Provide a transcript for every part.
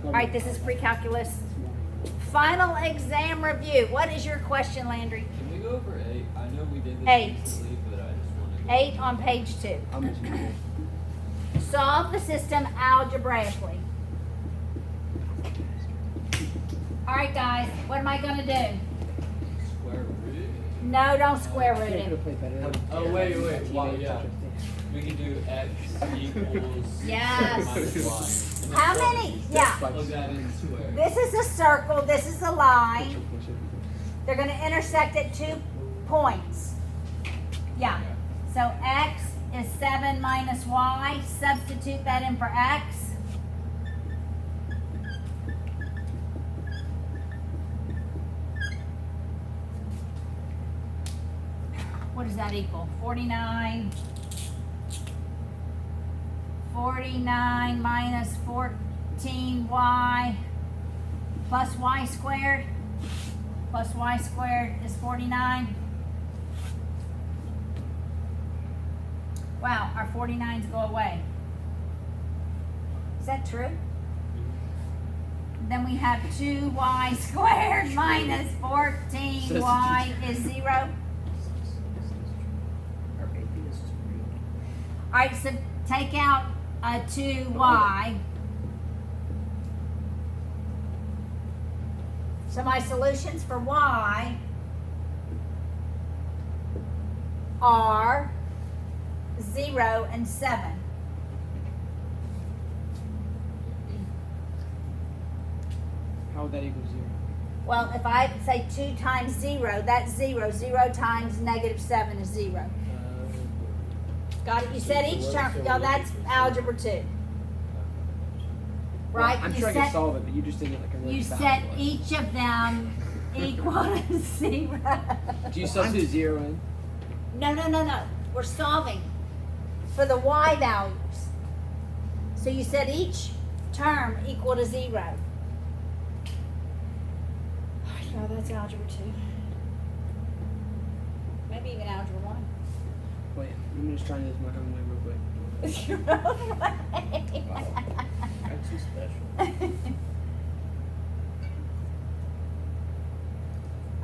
All right, this is pre-calculus. Final exam review. What is your question, Landry? Can we go over 8? I know we did this 8. recently, but I just want to go 8 on page 2. I'm just gonna Solve the system algebraically. All right, guys, what am I going to do? square root. No, don't square root could it. have played better. Oh, wait. Well, yeah. We can do x equals Yes. minus y. How many? Yeah. Plug that in square. This is a circle. This is a line. They're going to intersect at 2 points. Yeah. So x is 7 minus y. Substitute that in for x. What does that equal? 49. 49 minus 14y plus y squared. Plus y squared is 49. Wow, our 49s go away. Is that true? Then we have 2y squared minus 14y is 0. All right, so take out a 2y. So my solutions for y are 0 and 7. How would that equal 0? Well, if I say 2 times 0, that's 0. 0 times negative 7 is 0. Got it? You said each term. Y'all, that's algebra 2. Right? Well, I'm You sure I set- can solve it, but you just did it like a really You fast set way. each of them equal to 0. Do you substitute 0 in? No. We're solving for the y values. So you set each term equal to 0. Oh, that's algebra 2. Maybe even algebra 1. Wait, let me just try this my own way real quick. Your own way. That's too special.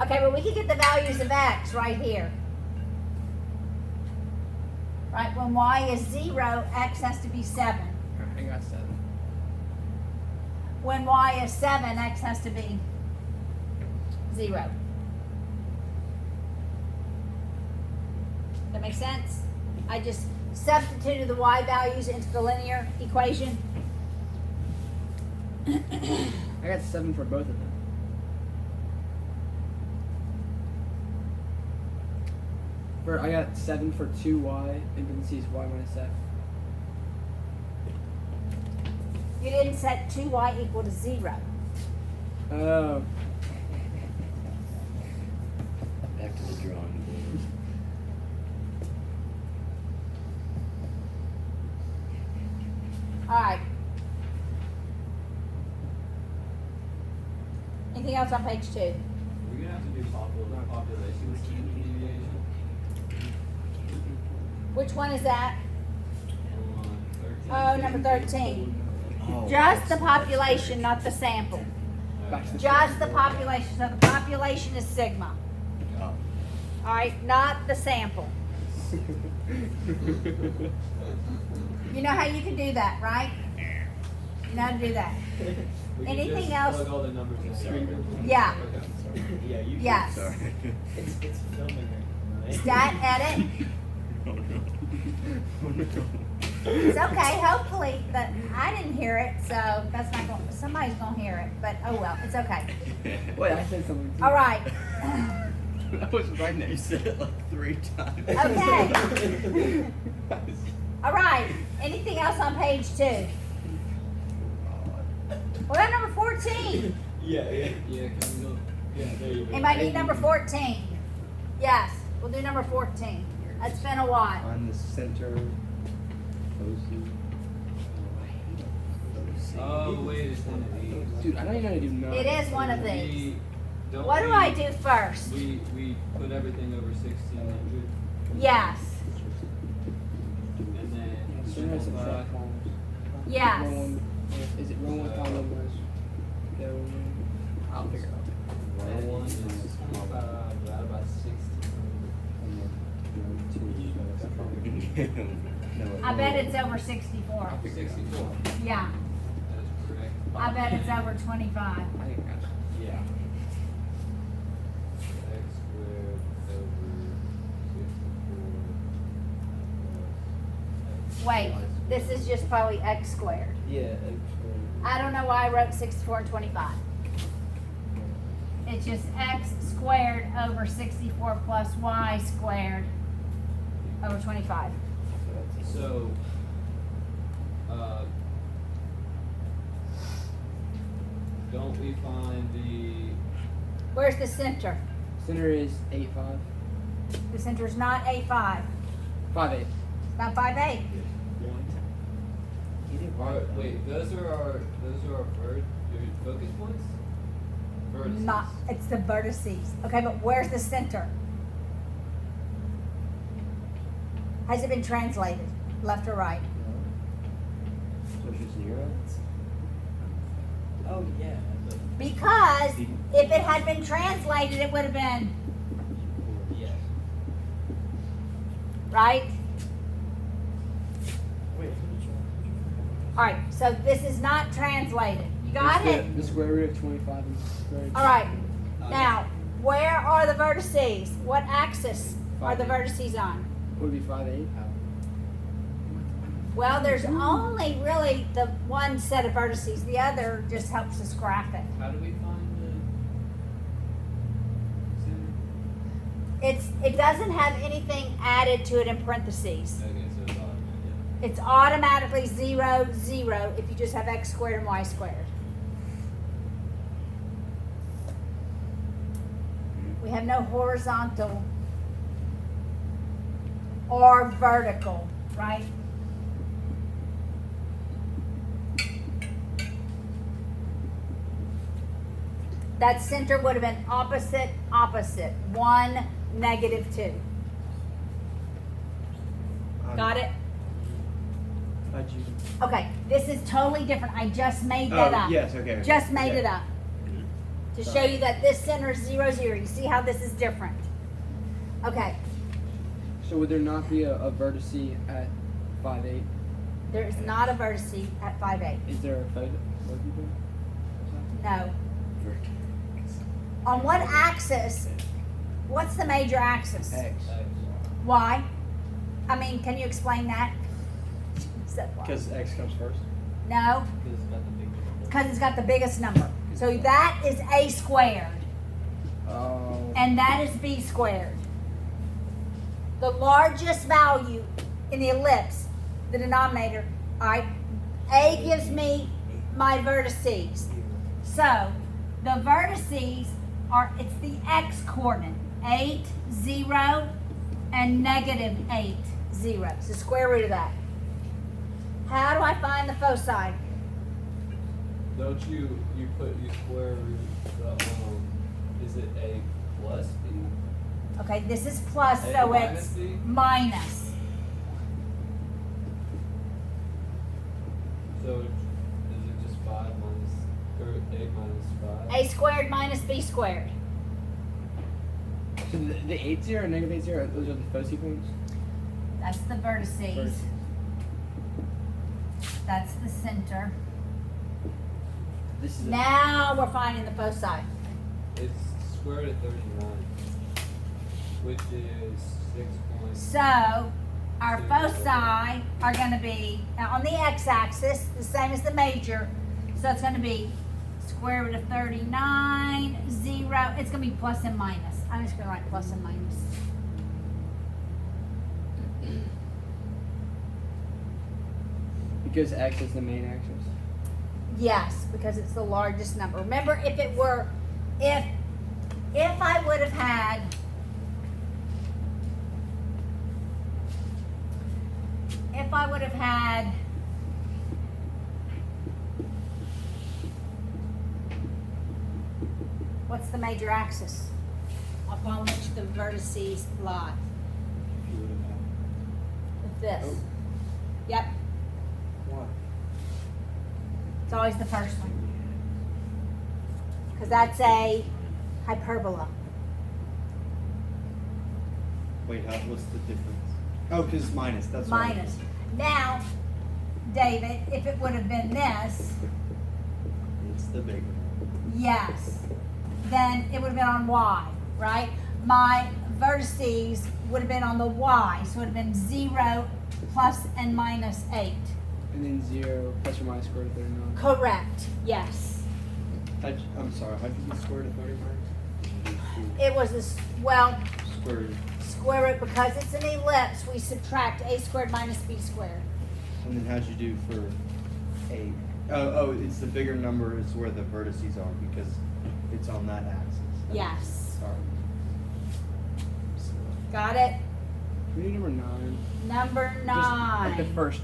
Okay, well, we can get the values of x right here. Right, when y is 0, x has to be 7. Alright, I got 7. When y is 7, x has to be 0. That makes sense? I just substituted the y values into the linear equation. I got 7 for both of them. I got 7 for 2y, and parentheses y minus x. You didn't set 2y equal to 0. Oh. Back to the drawing board. All right. Anything else on page 2? We're gonna have to do population standard deviation. Which one is that? On 13. Oh, number 13. Just the population, not the sample. Back to the Just the population. So the population is sigma. Oh. All right, not the sample. You know how you can do that, right? You know how to do that. We can Anything just else? Plug all the numbers in. Yeah. Okay. Yeah, you Yes. Sorry. It's filming right now. Stat edit. It's okay. Hopefully, but I didn't hear it, so that's not going. Somebody's gonna hear it, but oh well, it's okay. Wait, I said something too. All right. That was right now. You said it like 3 times. Okay. All right. Anything else on page 2? What about number 14? Yeah, can we go? Yeah, there you go. Anybody need number 14? Yes, we'll do number 14. It's been a while. On the center. Oh, wait, it's one of these. Dude, I don't even know how to do numbers. It is one of these. We, don't What do we- I do first? We put everything over 1600, Yes. and then So there's some simplify. fat columns. Yes. Row one- Is it row 1 column numbers? I bet it's over 64. 64. Yeah, That is correct. I bet it's over 25. I think that's Yeah. X squared over 64 plus Wait, y this squared. is just probably x squared. Yeah, X squared. I don't know why I wrote 64 and 25. It's just x squared over 64 plus y squared over 25. So, don't we find the, Where's the center? center is 8.5. The center is not 8.5. 5.8. It's not 5.8. wait, those are our focus points? Vertices. Not. It's the vertices. Okay, but where's the center? Has it been translated, left or right? So it's 0? Oh, yeah. Because if it had been translated, it would have been Yes. right. Wait, All right. So this is not translated. You got It's it. The square root of 25 is square root. All right. Now, where are the vertices? What axis are the 5.8. vertices on? Would it be 5.8? Well, there's only really the one set of vertices. The other just helps us graph it. How do we find the center? It doesn't have anything added to it in parentheses. Okay, so it's automatic. It's automatically 0, 0 if you just have x squared and y squared. We have no horizontal or vertical, right? That center would have been opposite, opposite. 1, -2. Got it? How'd you? Okay, this is totally different. I just made that up. Yes, okay. Just made Yeah. it up. To show you that this center is 0, 0. You see how this is different? Okay, So would there not be a vertice at 5.8? there is not a vertice at 5.8. Is there a photo? No. On what axis? What's the major axis? X. Why? I mean, can you explain that? Said why. Because X comes first. No, Because it's got the big number. because it's got the biggest number. So that is a squared, Oh. and that is b squared. The largest value in the ellipse, the denominator, all right, a gives me my vertices. So the vertices are, it's the x coordinate, 8, 0, and -8, 0. It's the square root of that. How do I find the foci? Don't you square root the, is it a plus b? Okay, this is plus, A so minus it's b? minus. So is it just 5 minus, or 8 minus 5? A squared minus b squared. So the 8, 0 and -8, 0, those are the foci points? That's the vertices. Vertices. That's the center. This is Now we're finding the foci. It's square root of 39, which is 6 So our foci are going to be on the x-axis, the same as the major. So it's going to be square root of 39, 0. It's going to be plus and minus. I'm just going to write plus and minus. because X is the main axis. Yes, because it's the largest number. Remember, if it were, if I would have had, what's the major axis upon which the vertices lie? If you would have had. With this. Oh. Yep, Why? it's always the first one. Because that's a hyperbola. Wait, what's the difference? Oh, because it's minus. That's why. minus. Now, David, if it would have been this, It's the big one. yes, then it would have been on y, right? My vertices would have been on the y, so it would have been 0 plus and minus 8. And then 0 plus or minus square root of 39. Correct, yes. I'm sorry. How did you get square root of 39? It was well, Square root. square root, because it's an ellipse, we subtract a squared minus b squared. And then how'd you do for a? Oh, it's the bigger number is where the vertices are because it's on that axis. Yes. Sorry. Got it? We need number 9. Number Just 9. like the first.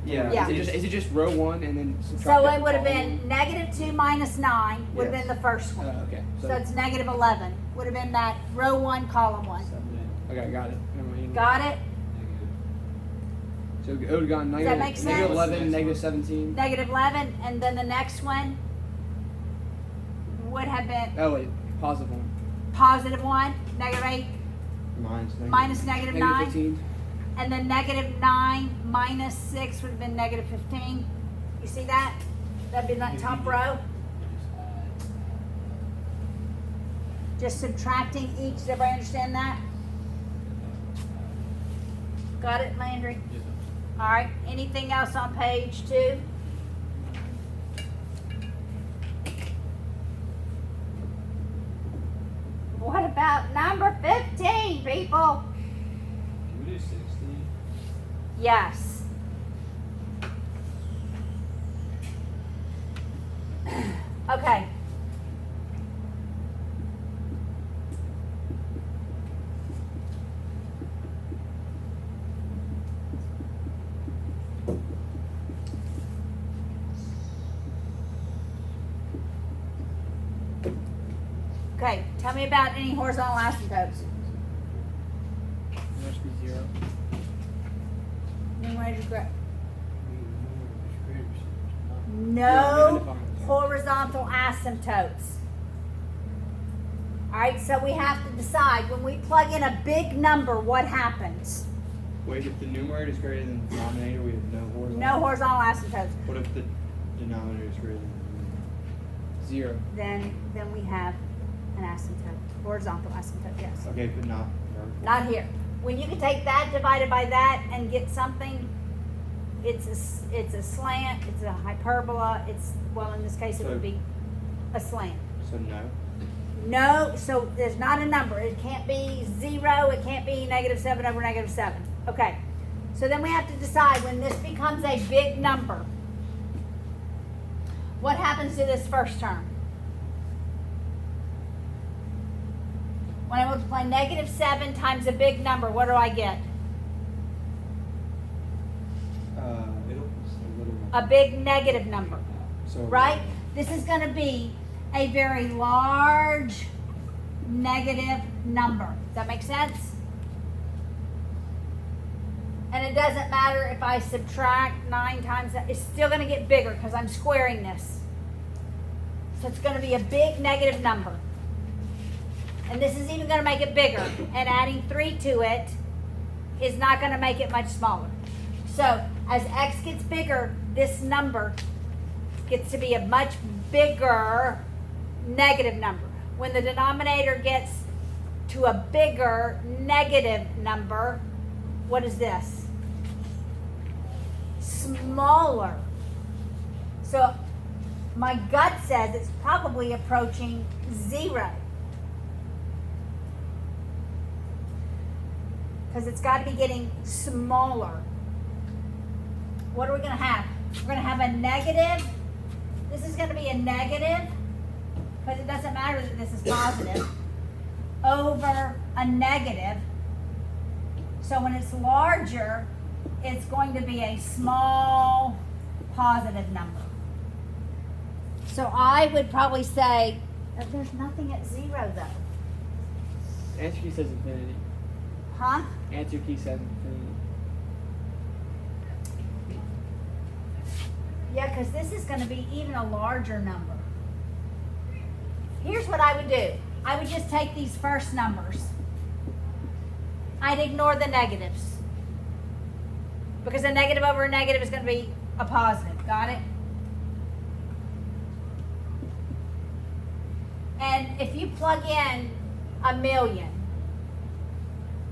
Yeah. Yeah. Is it just row 1 and then subtract So that it would have column? been negative 2 minus 9 would have Yes. been the first one. Okay. So it's negative 11. Would have been that row 1, column 1. Okay, got it. Never mind. Got it? So it would have gone Does that make sense? negative 11, negative 17. Negative 11, and then the next one would have been Oh wait, positive 1. positive 1, negative 8, minus negative 9, Negative 15. and then negative 9 minus 6 would have been negative 15. You see that? That'd be that top row. Just subtracting each. Does everybody understand that? Got it, Landry? All right. Anything else on page 2? What about number 15, people? Can we do 60? Yes. Okay. Okay, tell me about any horizontal asymptotes. There must be 0. Numerator graph. Yeah, No identify. horizontal asymptotes. All right, so we have to decide when we plug in a big number, what happens? Wait, if the numerator is greater than the denominator, we have no horizontal. No horizontal asymptotes. What if the denominator is greater than the 0. Then we have an asymptote, horizontal asymptote. Yes. numerator? Okay, but not vertical. Not here. When you can take that divided by that and get something, it's a slant, it's a hyperbola, it's, well, in this case it would be a slant. So no. No, so there's not a number. It can't be 0, it can't be negative 7 over negative 7. Okay, so then we have to decide when this becomes a big number, what happens to this first term? When I multiply negative 7 times a big number, what do I get? A little. A big negative number, So right? This is going to be a very large negative number. Does that make sense? And it doesn't matter if I subtract 9 times that, it's still going to get bigger because I'm squaring this. So it's going to be a big negative number. And this is even going to make it bigger. And adding 3 to it is not going to make it much smaller. So as x gets bigger, this number gets to be a much bigger negative number. When the denominator gets to a bigger negative number, what is this? Smaller. So my gut says it's probably approaching 0. Because it's got to be getting smaller. What are we going to have? We're going to have a negative. This is going to be a negative, because it doesn't matter that this is positive, over a negative. So when it's larger, it's going to be a small positive number. So I would probably say that there's nothing at 0 though. Answer key says infinity. Huh? Answer key says infinity. Yeah, because this is going to be even a larger number. Here's what I would do. I would just take these first numbers. I'd ignore the negatives. Because a negative over a negative is going to be a positive. Got it? And if you plug in 1,000,000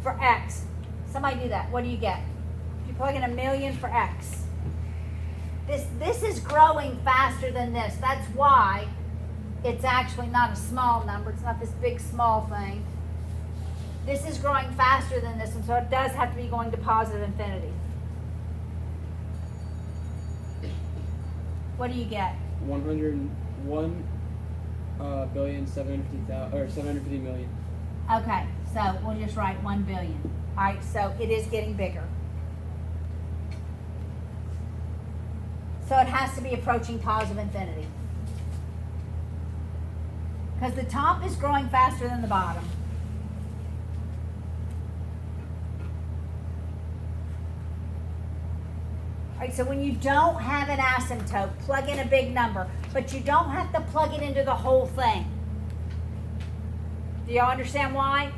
for X, somebody do that. What do you get? If you plug in 1,000,000 for X, this is growing faster than this. That's why it's actually not a small number. It's not this big small thing. This is growing faster than this, and so it does have to be going to positive infinity. What do you get? 101,750,000,000. Okay, so we'll just write 1,000,000,000. All right, so it is getting bigger. So it has to be approaching positive infinity. Because the top is growing faster than the bottom. All right, so when you don't have an asymptote, plug in a big number, but you don't have to plug it into the whole thing. Do y'all understand why?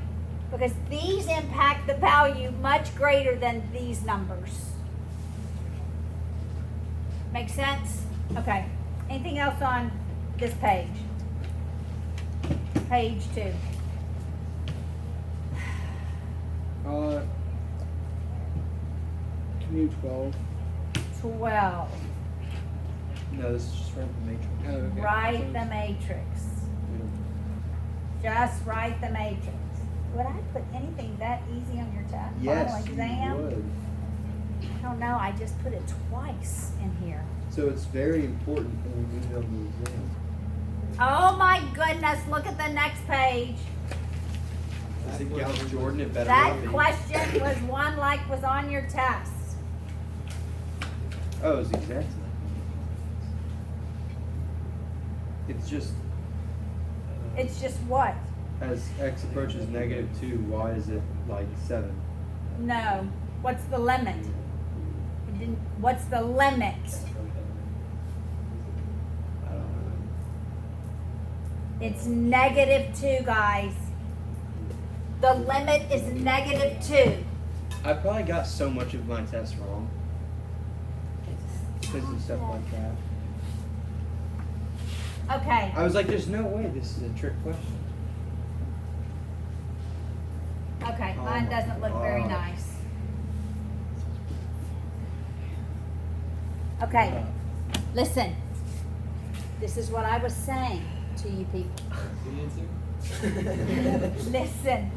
Because these impact the value much greater than these numbers. Make sense? Okay. Anything else on this page? Page 2. Can you 12? 12. No, this is just from the matrix. Oh, okay. Write the matrix. Just write the matrix. Would I put anything that easy on your test? Yes, Final you exam? would. I don't know. I just put it twice in here. So it's very important when we do on the exam. Oh my goodness! Look at the next page. I think Gals Jordan, it better That not be. question was one like was on your test. Oh, it's exactly. It's just It's just what? as x approaches -2, why is it like 7? No. What's the limit? It didn't, what's the limit? I don't know. It's -2, guys. The limit is -2. I probably got so much of my tests wrong because of stuff like that. Okay. I was like, there's no way this is a trick question. Okay. Oh Mine my doesn't look very God. nice. Okay. Listen. This is what I was saying to you people. Listen.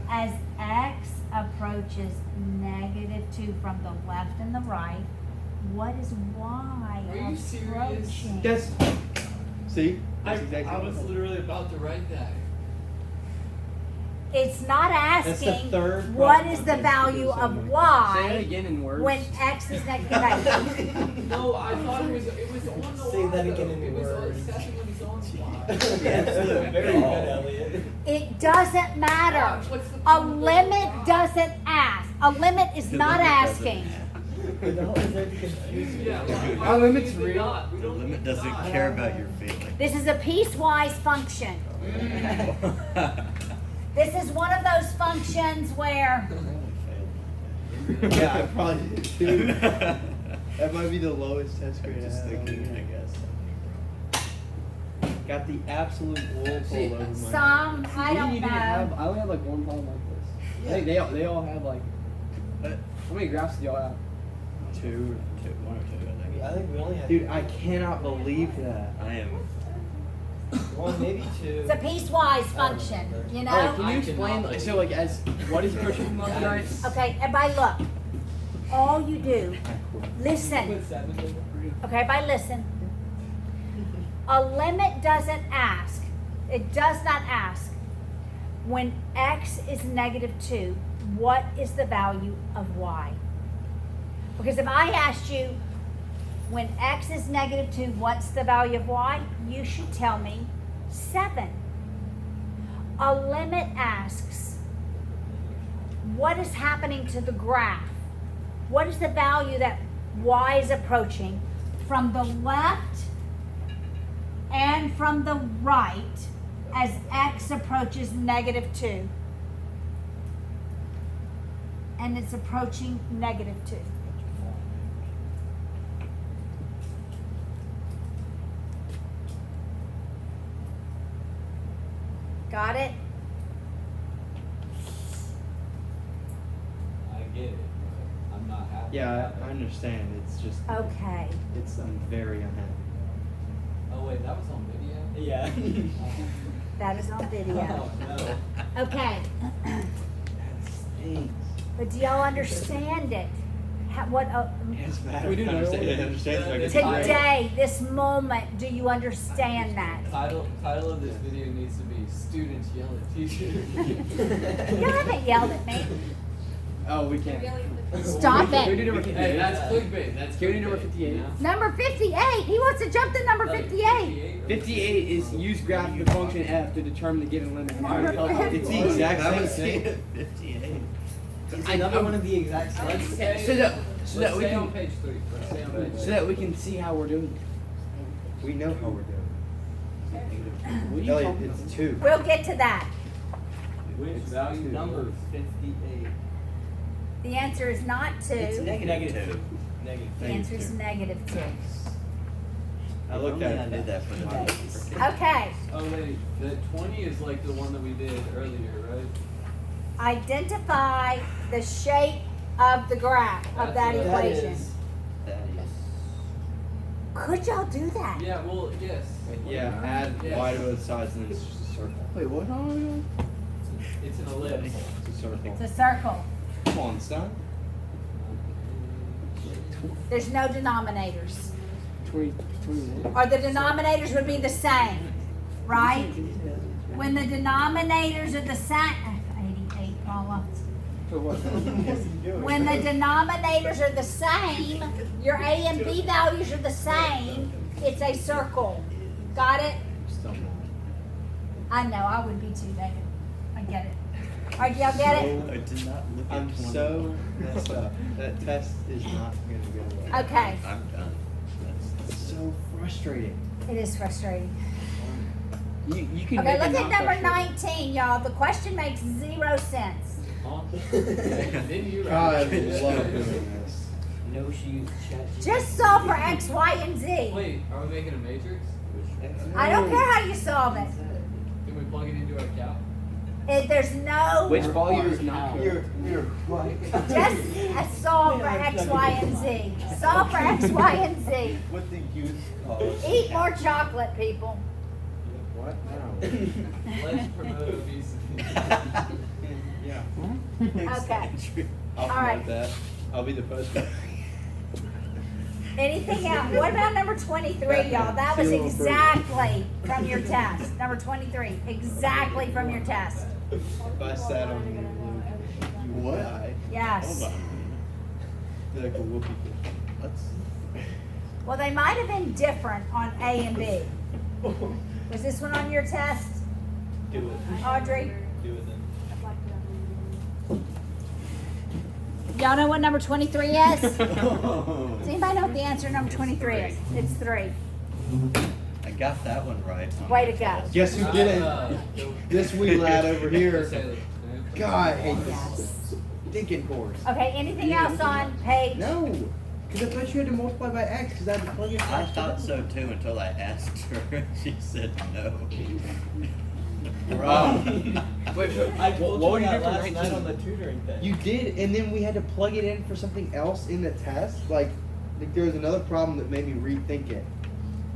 As x approaches -2 from the left and the right, what is y Are you serious? approaching? Yes. See? I That's exactly was what literally about to write that. It's not That's the asking third what problem is with the this value video, of so y Say it again in words. when x is negative. No, I thought it was on the Say Y, that again though. in It was words. assessing when he's on the Y. Absolutely. Very good, Elliot. It doesn't matter. What's the A point of limit that? doesn't ask. A limit is not asking. The whole is there to confuse you. Yeah, why- Our why limit's do we real. not? We The don't limit need doesn't not. care about your feelings. This is a piecewise function. This is one of those functions where Yeah, I probably did too. That might be the lowest test grade I Just had. thinking, I guess. Got the absolute wool See, pulled over my some, I You don't didn't have, know. I only had like one problem like this. I think they all have like. How many graphs did y'all have? Two, one or two, I think. I think we only had Dude, I cannot believe that. I am. one, maybe two. It's a piecewise function, you Alright, know? can you explain like so like as what is approaching from left to right? Okay, everybody look. All you do, listen. Put 7 in. Okay, everybody listen. A limit doesn't ask, it does not ask, when x is -2, what is the value of y? Because if I asked you, when x is -2, what's the value of y? You should tell me 7. A limit asks, what is happening to the graph? What is the value that y is approaching from the left and from the right as x approaches -2? And it's approaching -2. Got it? I get it, but I'm not happy. Yeah, about I it. understand. It's just, Okay. I'm very unhappy. Oh wait, that was on video? Yeah. That is on video. Oh, no. Okay. That stinks. But do y'all understand it? What, It's bad. We do I know. understand. It understands like it's today, this moment, do you understand that? Title of this video needs to be "Students Yell at Teachers." You haven't yelled at me. Oh, we can't. Stop Can we it. do number 58? Hey, that's clickbait. That's Can we do number clickbait, 58? you know? Number 58. He wants to jump to number Like 58. 58 is use graph of the function f to determine the given limit. Number 58. It's the exact I same was thing. saying 58. It's another one of the exact same. Let's stay, So that let's we stay on can page 3. Let's stay on page 3. so that we can see how we're doing. We know how we're doing. What are you Elliot, talking it's 2. We'll get to that. Which It's value two. number? 58. The answer is not It's 2. negative. Negative The answer is negative 2. I looked at I it. did that for the days. Okay. Oh wait, the 20 is like the one that we did earlier, right? Identify the shape of the graph of that That's equation. That is. Could y'all do that? Yeah, well, yes. Yeah, add Yeah. y to both sides and then it's just a circle. Wait, what are we doing? It's an ellipse. It's a circle. It's a circle. Come on, son. There's no denominators. 21. Or the denominators would be the same, right? When the denominators are the same, 88, Paula. So what? When the denominators are the same, your A and B values are the same, it's a circle. Got it? Still not. I know, I would be too, David. I get it. All right, y'all get it? I did not look at I'm 21. so messed up. That test is not going to go well. Okay, I'm done. It's so frustrating. it is frustrating. You can Okay, make look it at not number frustrating. 19, y'all. The question makes 0 sense. Huh? Didn't you God, I write it? love doing this. No, she used chat. Just solve for X, Y, and Z. Wait, are we making a matrix? I don't care how you solve it. Can we plug it into our calc? There's no, Which volume is not You're correct? right. just solve for X, Y, and Z. Solve for X, Y, and Z. What the youth call us. Eat more chocolate, people. What? No. Let's promote obesity. Yeah. Okay. I'll All right. promote that. I'll be the postman. Anything else? What about number 23, y'all? That was exactly from your test. Number 23, exactly from your test. If I sat on you, Luke, you would What? die. Yes. Hold on. Be like a whoopee cushion. Let's. Well, they might have been different on A and B. Was this one on your test, Do it. Audrey? Do it then. Y'all know what number 23 is? Does anybody know what the answer to number 23 is? It's 3. I got that one right. on Way my to go. test. Guess who didn't? This wee lad over here. God, I hate Yes. this stinking course. Okay, anything else on page? No, because I thought you had to multiply by x because I had to plug it. I thought so too until I asked her. She said no. Bro. Wait, so I told what would you you do that for last night on 19? the tutoring thing. You did, and then we had to plug it in for something else in the test. Like there was another problem that made me rethink it,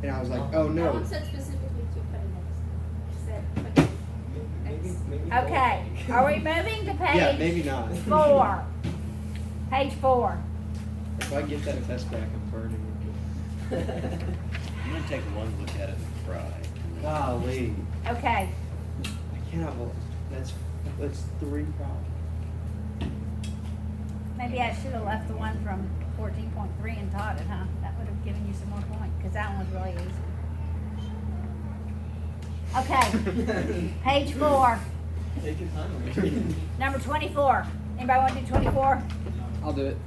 and I was like, oh No no. one said specifically to put an X. Said put Maybe Okay, are we moving to page Yeah, maybe not. 4? Page 4. If I get that test back, I'm burning it. I'm gonna take one look at it and cry. Golly, Okay, I cannot believe that's 3 problems. maybe I should have left the one from 14.3 and taught it, huh? That would have given you some more points, because that one was really easy. Okay, page 4, Take your time. number 24. Anybody want to do 24? I'll do it.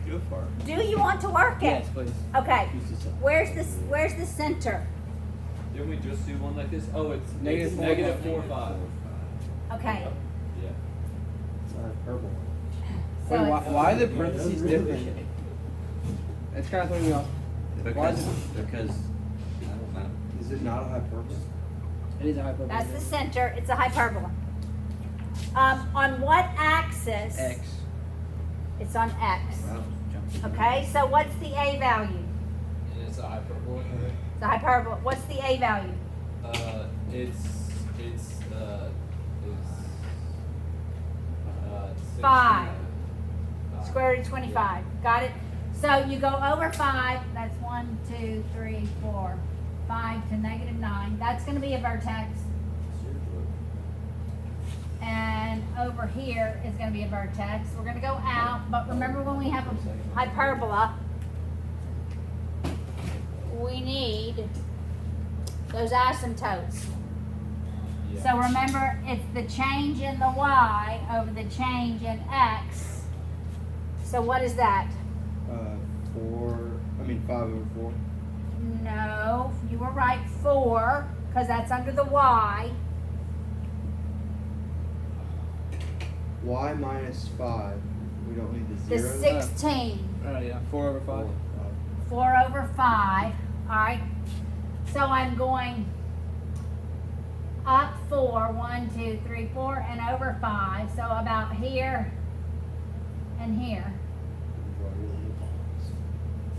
Go for it. Do you want to work it? Yes, please. Okay, Use this up. where's the center? Didn't we just do one like this? Oh, it's Negative four, negative five. 4, 5. Okay, Yeah. It's not a purple one. so Wait, it's, why are the parentheses different? It's kind of throwing me off. Why is Because I don't know. Is it not a hyperbole? It is a hyperbola. That's the center. It's a hyperbola. On what axis? X. It's on X. Wow, jumping. Okay, so what's the A value? And it's a hyperbola. The hyperbola. What's the A value? It's 5. 5. Square root of 25. Got it? So you go over 5. That's 1, 2, 3, 4, 5 to negative 9. That's going to be a vertex. And over here is going to be a vertex. We're going to go out, but remember when we have a hyperbola, we need those asymptotes. Yeah. So remember, it's the change in the y over the change in x. So what is that? 5 over 4. No, you were right, 4, because that's under the y. Y minus 5. We don't need The the zeros. 16. Oh yeah, 4 over 5. 4 over 5. Alright. So I'm going up 4, 1, 2, 3, 4, and over 5. So about here and here.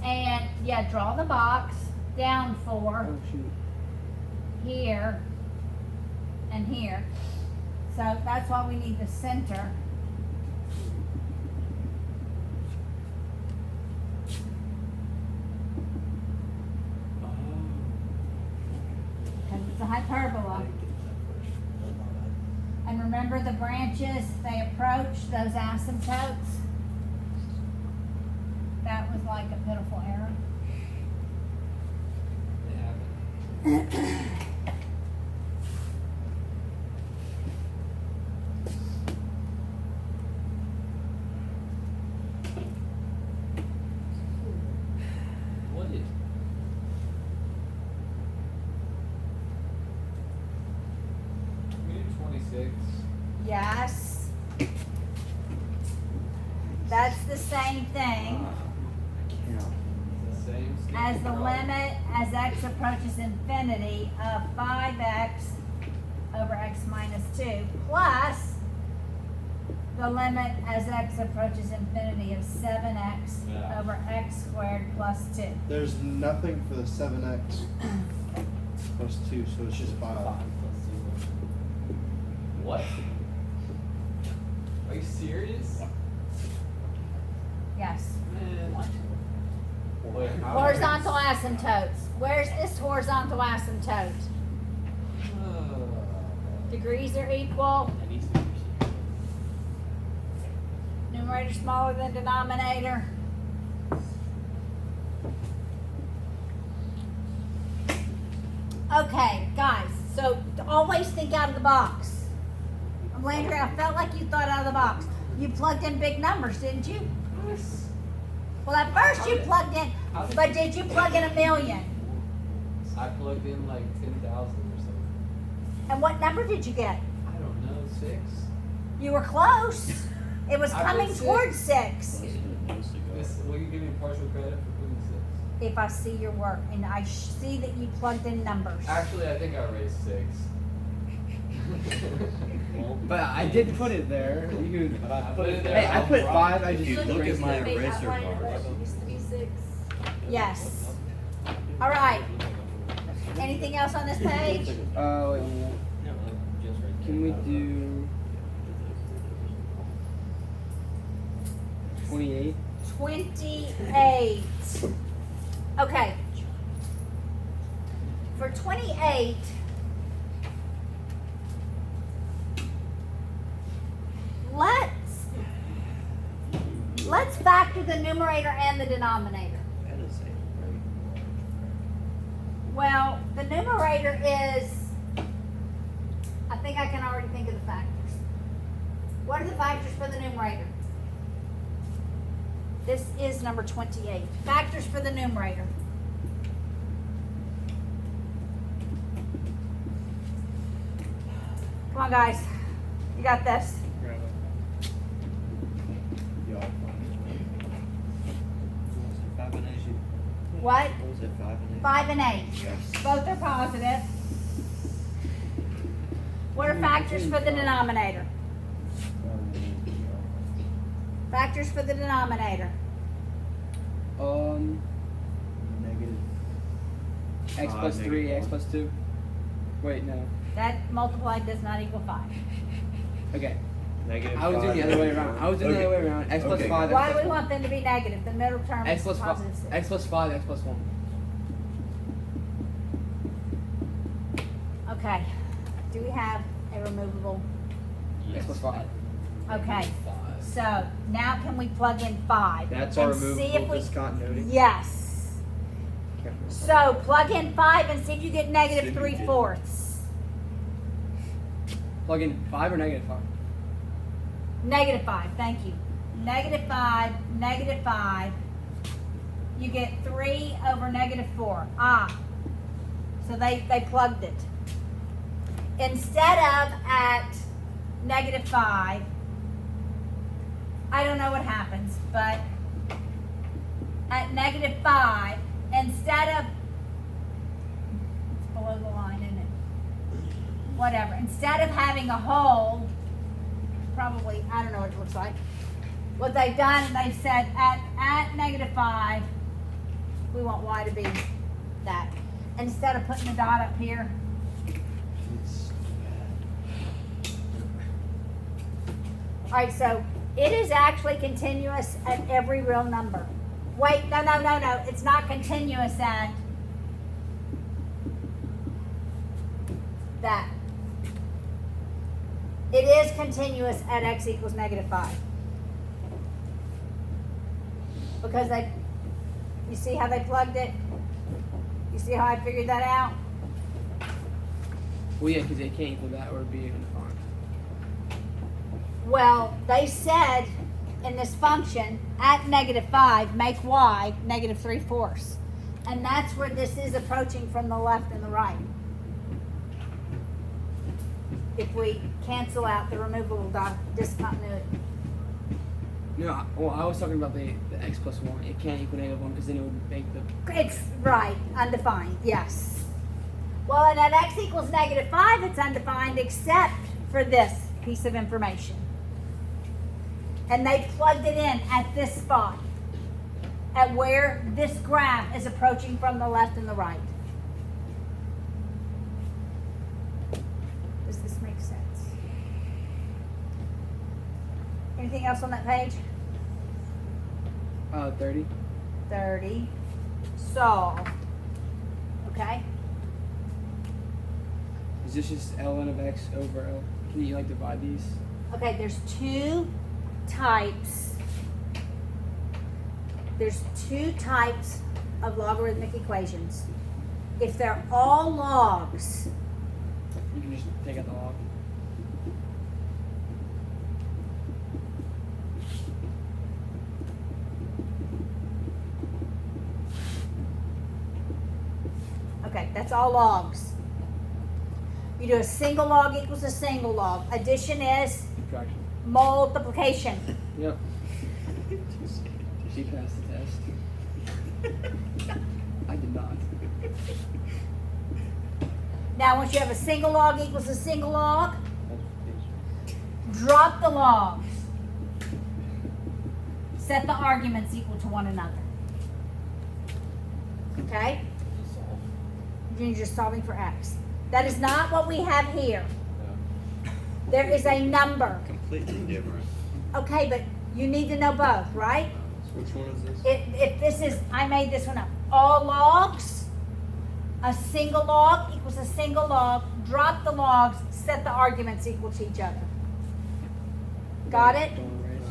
And yeah, draw the box. Down 4, Oh shoot. here, and here. So that's why we need the center. Because it's a hyperbola. And remember the branches, they approach those asymptotes. That was like a pitiful error. What is? We do 26. Yes. That's the same thing The same. as the limit as x approaches infinity of 5x over x minus 2 plus the limit as x approaches infinity of 7x Yeah. over x squared plus 2. There's nothing for the 7x plus 2, so it's just 5. What? Are you serious? Yes. Man. Wait, how- Horizontal asymptotes. Where's this horizontal asymptote? Degrees are equal. Numerator smaller than denominator. Okay, guys, so always think out of the box. Landry, I felt like you thought out of the box. You plugged in big numbers, didn't you? Yes. Well, at first you plugged in, but did you plug in 1,000,000? I plugged in like 10,000 or something. And what number did you get? I don't know, 6. You were close. It was I coming did 6. towards 6. Will you give me partial credit for putting 6? If I see your work and I see that you plugged in numbers. Actually, I think I raised 6. But I did put it there. You could I put it there. Hey, I put 5. I If just you look at raised my it. eraser bars. Used to be 6. Yes. All right. Anything else on this page? Wait a minute. Can we do 28? 28. Okay. For 28, let's factor the numerator and the denominator. That is a very large crack. Well, the numerator is, I think I can already think of the factors. What are the factors for the numerator? This is number 28. Factors for the numerator. Come on, guys. You got this. Y'all. 5 and 8. What? What was it? 5 and 8. 5 and 8. Yes. Both are positive. What are factors for the denominator? Factors for the denominator. Negative. X plus 3, negative X plus 2. Wait, no. That multiplied does not equal 5. Okay. Negative. I was doing the other way around. X plus Okay. 5. Why do we want them to be negative? The middle term X is plus 5. positive 6. X plus 5, X plus 1. Okay. Do we have a removable? X plus 5. Okay. So now can we plug in 5? That's our and see if removable we? discontinuity. Yes. So plug in 5 and see if you get negative 3/4. Plug in 5 or negative 5? Negative 5, thank you. Negative 5, negative 5. You get 3 over negative 4. So they plugged it. Instead of at negative 5, I don't know what happens, but at negative 5, instead of, it's below the line, isn't it? Whatever. Instead of having a hole, probably, I don't know what it looks like. What they've done, they've said at negative 5, we want y to be that. Instead of putting a dot up here, all right, so it is actually continuous at every real number. Wait, no, it's not continuous at that. It is continuous at x equals negative 5. Because you see how they plugged it? You see how I figured that out? Well, yeah, because it can't equal that or be undefined. Well, they said in this function, at negative 5, make y negative 3/4. And that's where this is approaching from the left and the right. If we cancel out the removable discontinuity. No, well, I was talking about the X plus 1. It can't equal negative 1 because then it would make the... It's right, undefined, yes. Well, and at x equals negative 5, it's undefined except for this piece of information. And they plugged it in at this spot, at where this graph is approaching from the left and the right. Does this make sense? Anything else on that page? 30. 30. Solve. Okay? Is this just ln of x over L? Can you, like, divide these? Okay, there's two types. There's two types of logarithmic equations. If they're all logs, You can just take out the log. okay, that's all logs. You do a single log equals a single log. Addition is Subtraction. multiplication. Yep. She passed the test. I did not. Now, once you have a single log equals a single log, drop the logs. Set the arguments equal to one another. Okay? You're just solving for x. That is not what we have here. There is a number. Completely different. Okay, but you need to know both, right? Which one is this? If this is, I made this one up. All logs, a single log equals a single log. Drop the logs, set the arguments equal to each other. Got it? Don't erase.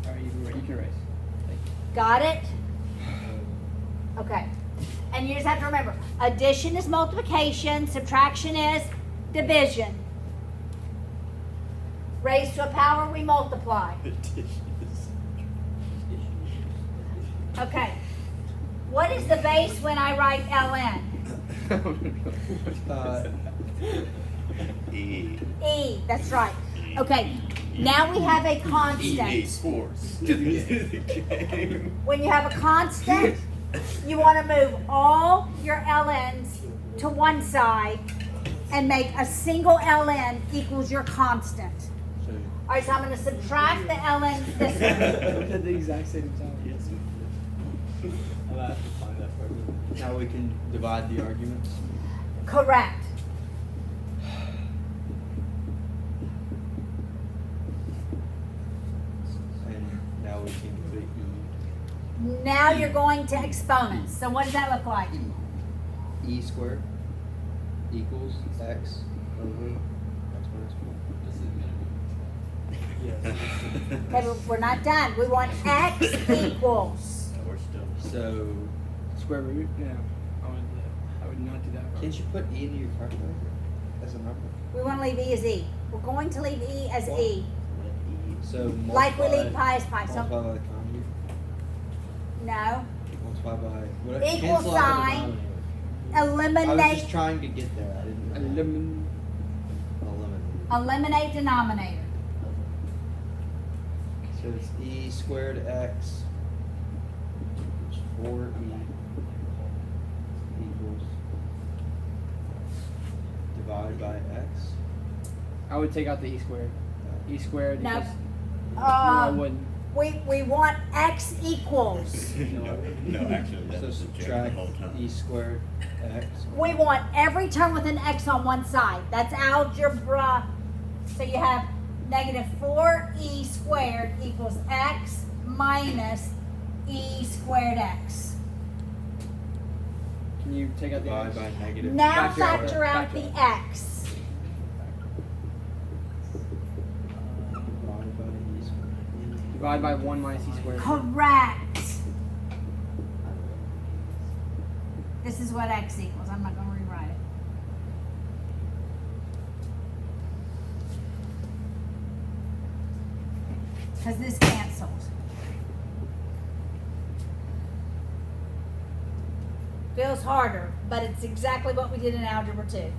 Alright, you can erase. Got it? Okay. And you just have to remember, addition is multiplication, subtraction is division. Raised to a power, we multiply. Okay. What is the base when I write ln? E. E, that's right. Okay, now we have a EA constant. Sports. When you have a constant, you want to move all your ln's to one side and make a single ln equals your constant. So All right, so I'm going to subtract the ln this way. At the exact same time. Yes. I'm gonna have to find that for you. now we can divide the arguments. Correct. And now we can go to E. Now you're going to exponents. So what does that look like? E squared equals X over X minus 4. This is gonna be. Okay, but we're not done. We want x equals. We're still. So Square root? No. I would not do that. can't you put E into your calculator as a number? We want to leave e as e. We're going to leave e as e. So Like we multiply- leave pi as pi. So multiply by the conjugate. no. Multiply by what? Equal cancel out the sign. denominator. I was Eliminate. just trying to get there. I didn't Eliminate. eliminate. Eliminate denominator. So it's E squared X equals 4E equals divide by X. I would take out the e squared. E squared. No. equals- no, I Um, wouldn't. we want x equals. No, actually, that So was a joke the subtract whole time. E squared X. We want every term with an x on one side. That's algebra. So you have negative 4e squared equals x minus e squared x. Can you take out the Divide x? by negative. Now Factor out. factor out Factor the out. x. Divided by E squared. Divide by 1 minus e squared. Correct. This is what x equals. I'm not going to rewrite it. Because this cancels. Feels harder, but it's exactly what we did in Algebra 2.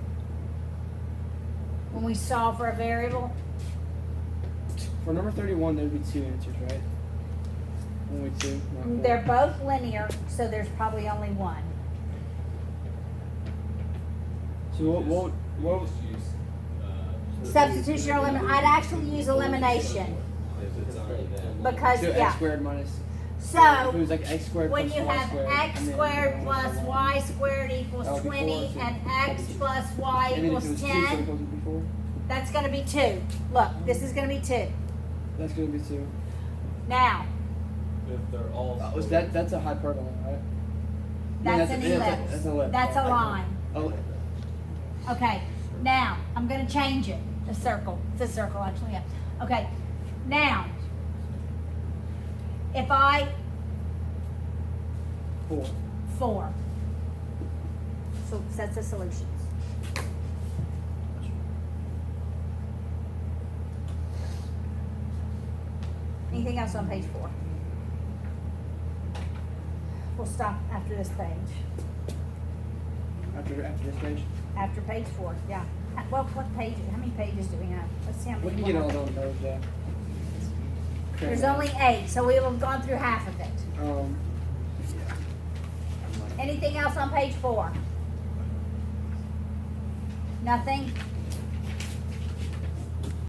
When we solve for a variable, For number 31, there would be 2 answers, right? Only 2. Not 4. they're both linear, so there's probably only one. So what Just use, Substitution or elimination. I'd actually use elimination if it's already there. because, so yeah. x squared minus. If it So, was like x squared when plus you y have squared. x and then squared y plus y squared equals That would be 20 4, so- and x plus y And then if equals it was 2, so it 10, goes before. that's going to be 2. Look, this is going to be 2. That's gonna be 2. Now, If they're all. That's a hyperbola, right? that's Yeah, an that's ellipse. that's an ellipse. That's a line. Oh, Okay, now, I'm going to change it. A circle. It's a circle, actually, yeah. Okay, now, if I 4. 4. So that's the solutions. Anything else on page 4? We'll stop after this page. After this page. After page 4, yeah. Well, what page? How many pages do we have? Let's see how We many. can get more. it all done Thursday. There's only 8, so we will have gone through half of it. Anything else on page 4? Nothing?